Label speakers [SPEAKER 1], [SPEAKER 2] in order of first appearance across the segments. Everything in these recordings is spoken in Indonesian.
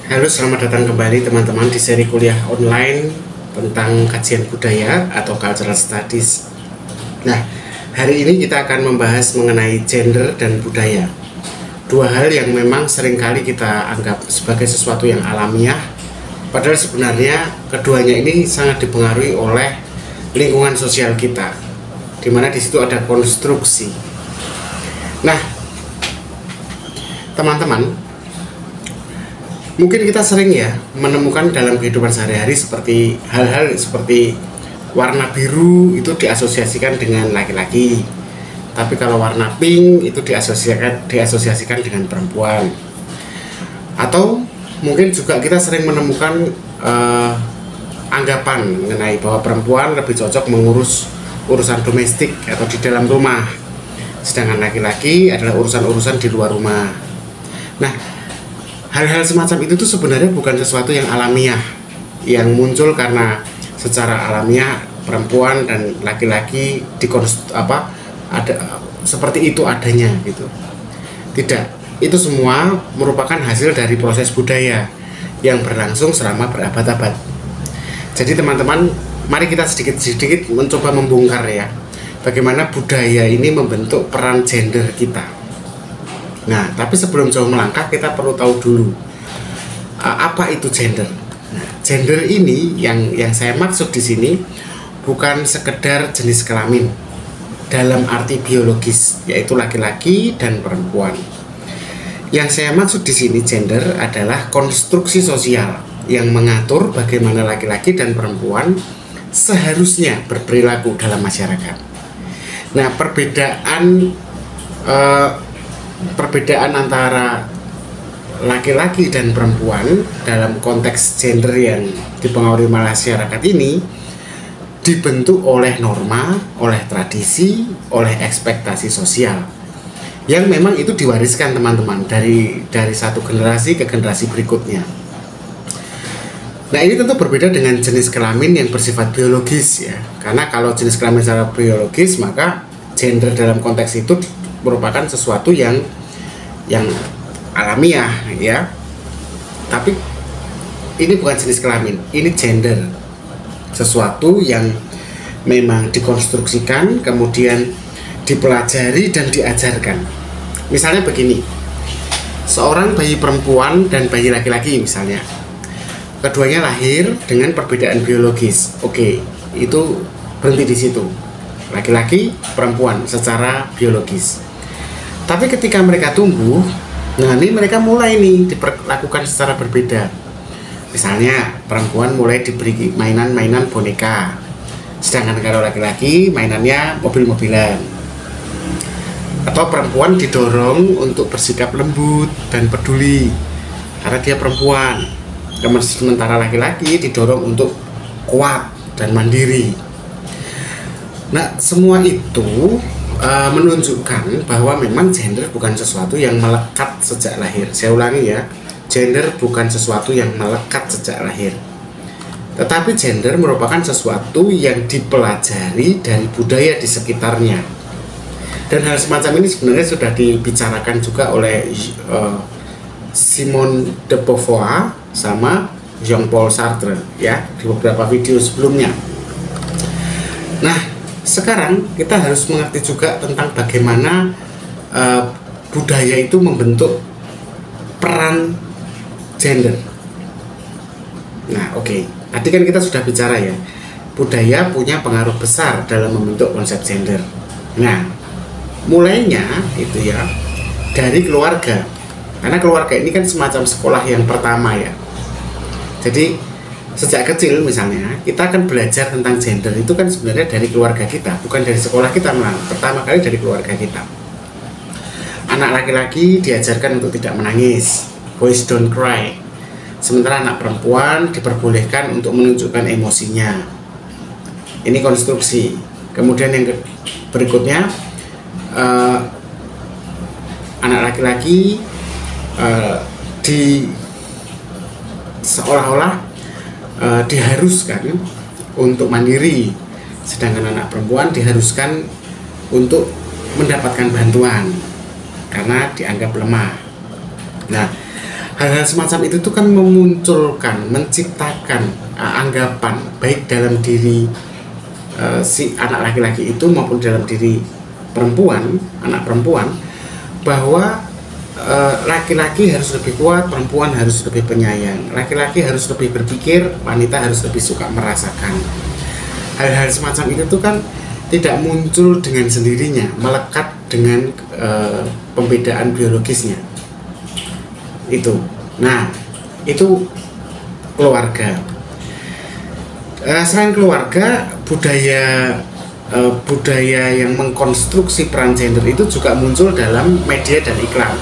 [SPEAKER 1] Halo, selamat datang kembali teman-teman di seri kuliah online tentang kajian budaya atau cultural studies. Nah, hari ini kita akan membahas mengenai gender dan budaya. Dua hal yang memang seringkali kita anggap sebagai sesuatu yang alamiah, padahal sebenarnya keduanya ini sangat dipengaruhi oleh lingkungan sosial kita, di mana di situ ada konstruksi. Nah, teman-teman, mungkin kita sering ya menemukan dalam kehidupan sehari-hari seperti hal-hal seperti warna biru itu diasosiasikan dengan laki-laki, tapi kalau warna pink itu diasosiasikan dengan perempuan. Atau mungkin juga kita sering menemukan anggapan mengenai bahwa perempuan lebih cocok mengurus urusan domestik atau di dalam rumah, sedangkan laki-laki adalah urusan-urusan di luar rumah. Nah, hal-hal semacam itu tuh sebenarnya bukan sesuatu yang alamiah, yang muncul karena secara alamiah perempuan dan laki-laki ada seperti itu adanya gitu. Tidak, itu semua merupakan hasil dari proses budaya yang berlangsung selama berabad-abad. Jadi teman-teman, mari kita sedikit-sedikit mencoba membongkar ya, bagaimana budaya ini membentuk peran gender kita. Nah, tapi sebelum jauh melangkah, kita perlu tahu dulu apa itu gender. Nah, gender ini yang saya maksud di sini bukan sekedar jenis kelamin dalam arti biologis, yaitu laki-laki dan perempuan. Yang saya maksud di sini gender adalah konstruksi sosial yang mengatur bagaimana laki-laki dan perempuan seharusnya berperilaku dalam masyarakat. Nah, perbedaan antara laki-laki dan perempuan dalam konteks gender yang dipengaruhi masyarakat ini dibentuk oleh norma, oleh tradisi, oleh ekspektasi sosial yang memang itu diwariskan teman-teman dari satu generasi ke generasi berikutnya. Nah, ini tentu berbeda dengan jenis kelamin yang bersifat biologis ya, karena kalau jenis kelamin secara biologis maka gender dalam konteks itu merupakan sesuatu yang alamiah ya. Tapi ini bukan jenis kelamin, ini gender, sesuatu yang memang dikonstruksikan, kemudian dipelajari dan diajarkan. Misalnya begini, seorang bayi perempuan dan bayi laki-laki misalnya, keduanya lahir dengan perbedaan biologis. Oke, itu berhenti di situ, laki-laki perempuan secara biologis. Tapi ketika mereka tumbuh, nah ini mereka mulai diperlakukan secara berbeda. Misalnya perempuan mulai diberi mainan-mainan boneka, sedangkan kalau laki-laki mainannya mobil-mobilan. Atau perempuan didorong untuk bersikap lembut dan peduli karena dia perempuan, sementara laki-laki didorong untuk kuat dan mandiri. Nah, semua itu menunjukkan bahwa memang gender bukan sesuatu yang melekat sejak lahir. Saya ulangi ya, gender bukan sesuatu yang melekat sejak lahir, tetapi gender merupakan sesuatu yang dipelajari dari budaya di sekitarnya. Dan hal semacam ini sebenarnya sudah dibicarakan juga oleh Simone de Beauvoir sama Jean-Paul Sartre ya di beberapa video sebelumnya. Nah, sekarang kita harus mengerti juga tentang bagaimana budaya itu membentuk peran gender. Nah, oke. Tadi kan kita sudah bicara ya, budaya punya pengaruh besar dalam membentuk konsep gender. Nah, mulainya itu ya dari keluarga, karena keluarga ini kan semacam sekolah yang pertama ya. Jadi sejak kecil misalnya kita akan belajar tentang gender itu kan sebenarnya dari keluarga kita, bukan dari sekolah kita, malah pertama kali dari keluarga kita. Anak laki-laki diajarkan untuk tidak menangis, boys don't cry, sementara anak perempuan diperbolehkan untuk menunjukkan emosinya. Ini konstruksi. Kemudian yang berikutnya, anak laki-laki seolah-olah diharuskan untuk mandiri, sedangkan anak perempuan diharuskan untuk mendapatkan bantuan karena dianggap lemah. Nah, Hal-hal semacam itu tuh kan memunculkan, menciptakan anggapan baik dalam diri si anak laki-laki itu maupun dalam diri perempuan, anak perempuan, bahwa laki-laki harus lebih kuat, perempuan harus lebih penyayang, laki-laki harus lebih berpikir, wanita harus lebih suka merasakan. Hal-hal semacam itu tuh kan tidak muncul dengan sendirinya, melekat dengan pembedaan biologisnya itu. Nah, itu keluarga. Selain keluarga, budaya yang mengkonstruksi peran gender itu juga muncul dalam media dan iklan.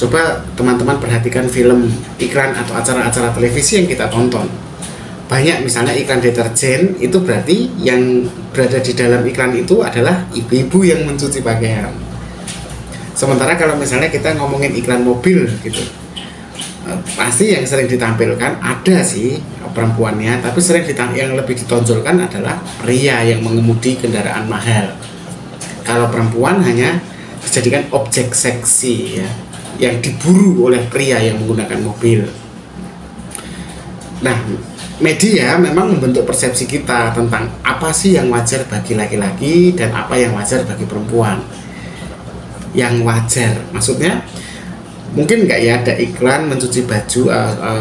[SPEAKER 1] Coba teman-teman perhatikan film, iklan atau acara-acara televisi yang kita tonton. Banyak misalnya iklan deterjen, itu berarti yang berada di dalam iklan itu adalah ibu-ibu yang mencuci pakaian. Sementara kalau misalnya kita ngomongin iklan mobil gitu, pasti yang sering ditampilkan ada sih perempuannya, tapi yang lebih ditonjolkan adalah pria yang mengemudi kendaraan mahal. Kalau perempuan hanya dijadikan objek seksi ya, yang diburu oleh pria yang menggunakan mobil. Nah, media memang membentuk persepsi kita tentang apa sih yang wajar bagi laki-laki dan apa yang wajar bagi perempuan. Yang wajar, maksudnya mungkin nggak ya ada iklan mencuci baju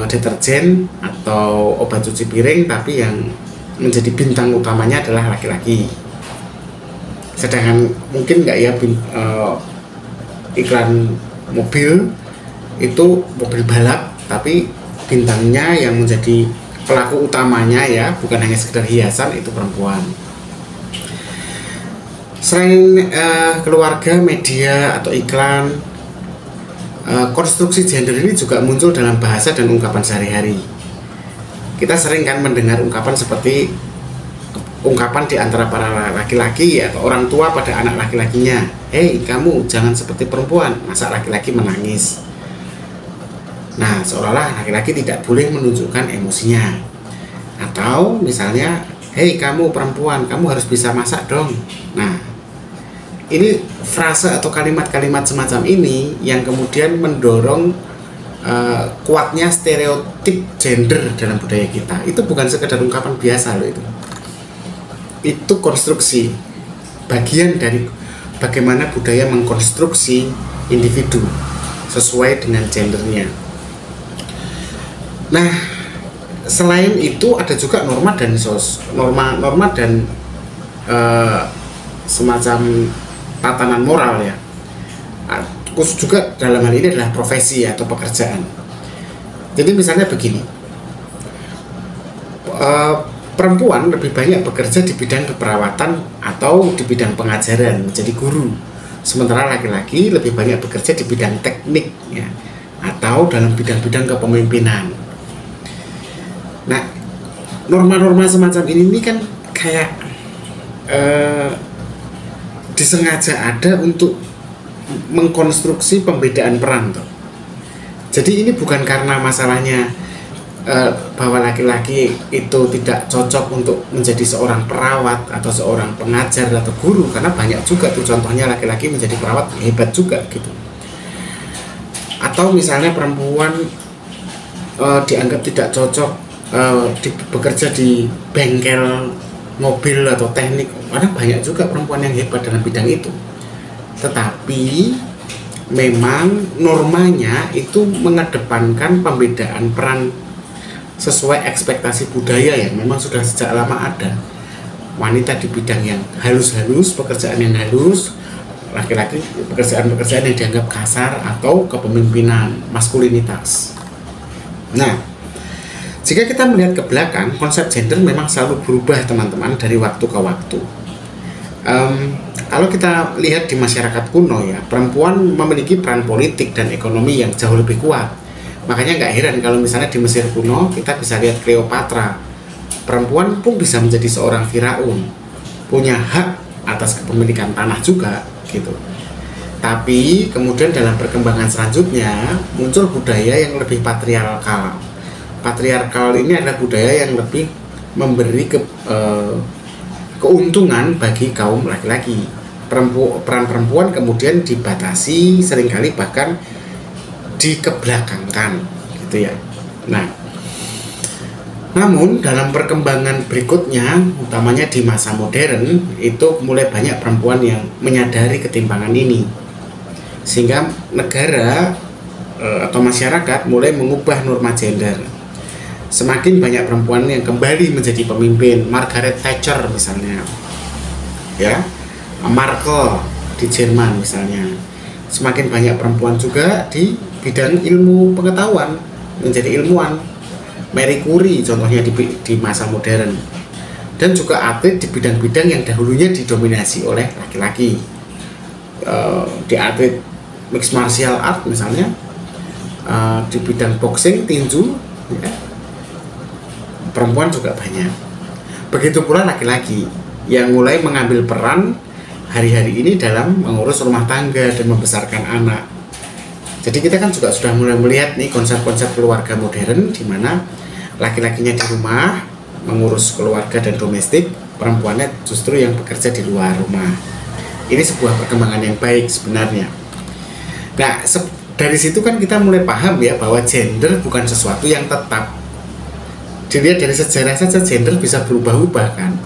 [SPEAKER 1] deterjen atau obat cuci piring, tapi yang menjadi bintang utamanya adalah laki-laki. Sedangkan mungkin nggak ya iklan mobil itu mobil balap, tapi bintangnya yang menjadi pelaku utamanya ya, bukan hanya sekedar hiasan, itu perempuan. Selain keluarga, media atau iklan, konstruksi gender ini juga muncul dalam bahasa dan ungkapan sehari-hari. Kita sering kan mendengar ungkapan seperti ungkapan di antara para laki-laki atau orang tua pada anak laki-lakinya, "Hei, kamu jangan seperti perempuan, masa laki-laki menangis." Nah, seolah-olah laki-laki tidak boleh menunjukkan emosinya. Atau misalnya, "Hei, kamu perempuan, kamu harus bisa masak dong." Nah, ini frase atau kalimat-kalimat semacam ini yang kemudian mendorong kuatnya stereotip gender dalam budaya kita. Itu bukan sekedar ungkapan biasa loh, itu konstruksi, bagian dari bagaimana budaya mengkonstruksi individu sesuai dengan gendernya. Nah, selain itu ada juga norma dan semacam tatanan moral ya. Khusus juga dalam hal ini adalah profesi atau pekerjaan. Jadi misalnya begini, perempuan lebih banyak bekerja di bidang keperawatan atau di bidang pengajaran, menjadi guru. Sementara laki-laki lebih banyak bekerja di bidang teknik ya, atau dalam bidang-bidang kepemimpinan. Nah, norma-norma semacam ini kan kayak disengaja ada untuk mengkonstruksi pembedaan peran tuh. Jadi ini bukan karena masalahnya bahwa laki-laki itu tidak cocok untuk menjadi seorang perawat atau seorang pengajar atau guru, karena banyak juga tuh contohnya laki-laki menjadi perawat hebat juga gitu. Atau misalnya perempuan dianggap tidak cocok bekerja di bengkel mobil atau teknik, karena banyak juga perempuan yang hebat dalam bidang itu. Tetapi memang normanya itu mengedepankan pembedaan peran sesuai ekspektasi budaya yang memang sudah sejak lama ada. Wanita di bidang yang halus-halus, pekerjaan yang halus, laki-laki pekerjaan-pekerjaan yang dianggap kasar atau kepemimpinan, maskulinitas. Nah, jika kita melihat ke belakang, konsep gender memang selalu berubah teman-teman dari waktu ke waktu. Kalau kita lihat di masyarakat kuno ya, perempuan memiliki peran politik dan ekonomi yang jauh lebih kuat. Makanya nggak heran kalau misalnya di Mesir kuno kita bisa lihat Cleopatra, perempuan pun bisa menjadi seorang Firaun, punya hak atas kepemilikan tanah juga gitu. Tapi kemudian dalam perkembangan selanjutnya muncul budaya yang lebih patriarkal. Patriarkal ini adalah budaya yang lebih memberi keuntungan bagi kaum laki-laki. Peran perempuan kemudian dibatasi, seringkali bahkan dikebelakangkan gitu ya. Nah, namun dalam perkembangan berikutnya, utamanya di masa modern, itu mulai banyak perempuan yang menyadari ketimpangan ini, sehingga negara atau masyarakat mulai mengubah norma gender. Semakin banyak perempuan yang kembali menjadi pemimpin, Margaret Thatcher misalnya, ya, Merkel di Jerman misalnya. Semakin banyak perempuan juga di bidang ilmu pengetahuan, menjadi ilmuwan, Marie Curie contohnya di masa modern, dan juga atlet di bidang-bidang yang dahulunya didominasi oleh laki-laki, di atlet mixed martial art misalnya, di bidang boxing, tinju, ya, perempuan juga banyak. Begitu pula laki-laki yang mulai mengambil peran hari-hari ini dalam mengurus rumah tangga dan membesarkan anak. Jadi kita kan juga sudah mulai melihat nih konsep-konsep keluarga modern, di mana laki-lakinya di rumah mengurus keluarga dan domestik, perempuannya justru yang bekerja di luar rumah. Ini sebuah perkembangan yang baik sebenarnya. Nah, dari situ kan kita mulai paham ya bahwa gender bukan sesuatu yang tetap. Dilihat dari sejarah saja gender bisa berubah-ubah kan,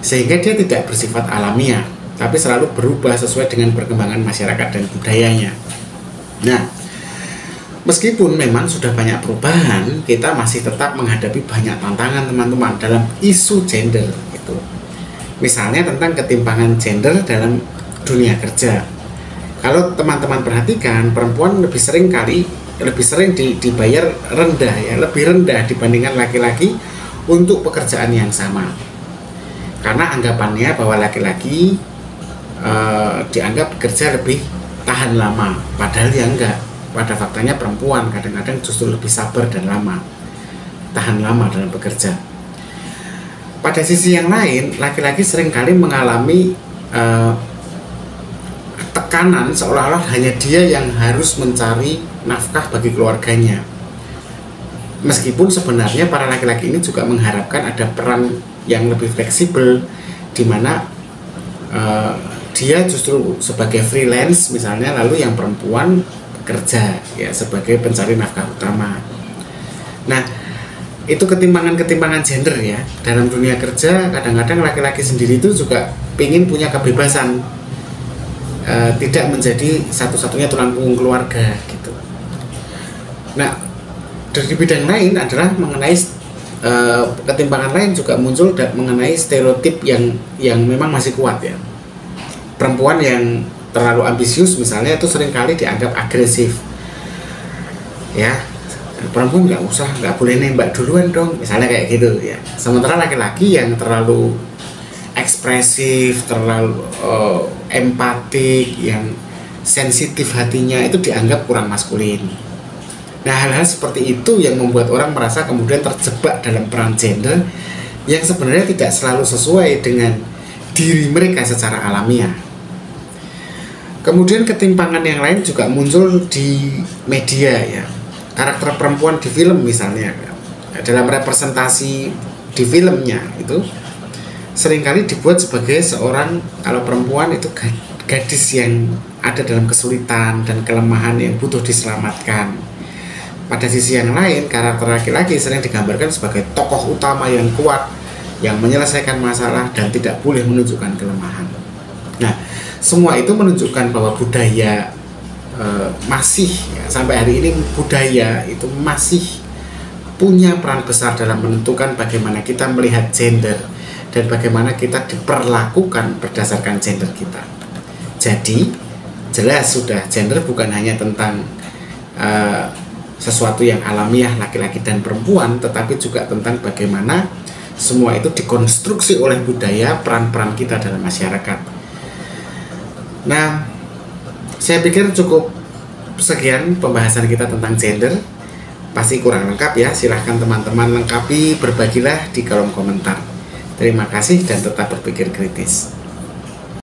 [SPEAKER 1] sehingga dia tidak bersifat alamiah, tapi selalu berubah sesuai dengan perkembangan masyarakat dan budayanya. Nah, meskipun memang sudah banyak perubahan, kita masih tetap menghadapi banyak tantangan teman-teman dalam isu gender gitu. Misalnya tentang ketimpangan gender dalam dunia kerja. Kalau teman-teman perhatikan, perempuan lebih sering dibayar rendah ya, lebih rendah dibandingkan laki-laki untuk pekerjaan yang sama. Karena anggapannya bahwa laki-laki dianggap bekerja lebih tahan lama, padahal ya enggak. Pada faktanya perempuan kadang-kadang justru lebih sabar dan tahan lama dalam bekerja. Pada sisi yang lain, laki-laki seringkali mengalami tekanan seolah-olah hanya dia yang harus mencari nafkah bagi keluarganya. Meskipun sebenarnya para laki-laki ini juga mengharapkan ada peran yang lebih fleksibel, di mana dia justru sebagai freelance misalnya, lalu yang perempuan kerja ya sebagai pencari nafkah utama. Nah, itu ketimpangan gender ya dalam dunia kerja. Kadang-kadang laki-laki sendiri itu juga ingin punya kebebasan, tidak menjadi satu-satunya tulang punggung keluarga gitu. Nah, dari bidang lain adalah mengenai ketimpangan lain juga muncul mengenai stereotip yang memang masih kuat ya. Perempuan yang terlalu ambisius misalnya itu seringkali dianggap agresif ya, perempuan nggak boleh nembak duluan dong misalnya kayak gitu ya. Sementara laki-laki yang terlalu ekspresif, terlalu empatik, yang sensitif hatinya itu dianggap kurang maskulin. Nah, hal-hal seperti itu yang membuat orang merasa kemudian terjebak dalam peran gender yang sebenarnya tidak selalu sesuai dengan diri mereka secara alamiah. Kemudian ketimpangan yang lain juga muncul di media ya. Karakter perempuan di film misalnya, dalam representasi di filmnya itu seringkali dibuat sebagai seorang, kalau perempuan itu gadis yang ada dalam kesulitan dan kelemahan yang butuh diselamatkan. Pada sisi yang lain, karakter laki-laki sering digambarkan sebagai tokoh utama yang kuat, yang menyelesaikan masalah dan tidak boleh menunjukkan kelemahan. Nah, semua itu menunjukkan bahwa budaya masih ya, sampai hari ini budaya itu masih punya peran besar dalam menentukan bagaimana kita melihat gender dan bagaimana kita diperlakukan berdasarkan gender kita. Jadi jelas sudah, gender bukan hanya tentang sesuatu yang alamiah laki-laki dan perempuan, tetapi juga tentang bagaimana semua itu dikonstruksi oleh budaya, peran-peran kita dalam masyarakat. Nah, saya pikir cukup sekian pembahasan kita tentang gender. Pasti kurang lengkap ya, silahkan teman-teman lengkapi, berbagilah di kolom komentar. Terima kasih dan tetap berpikir kritis.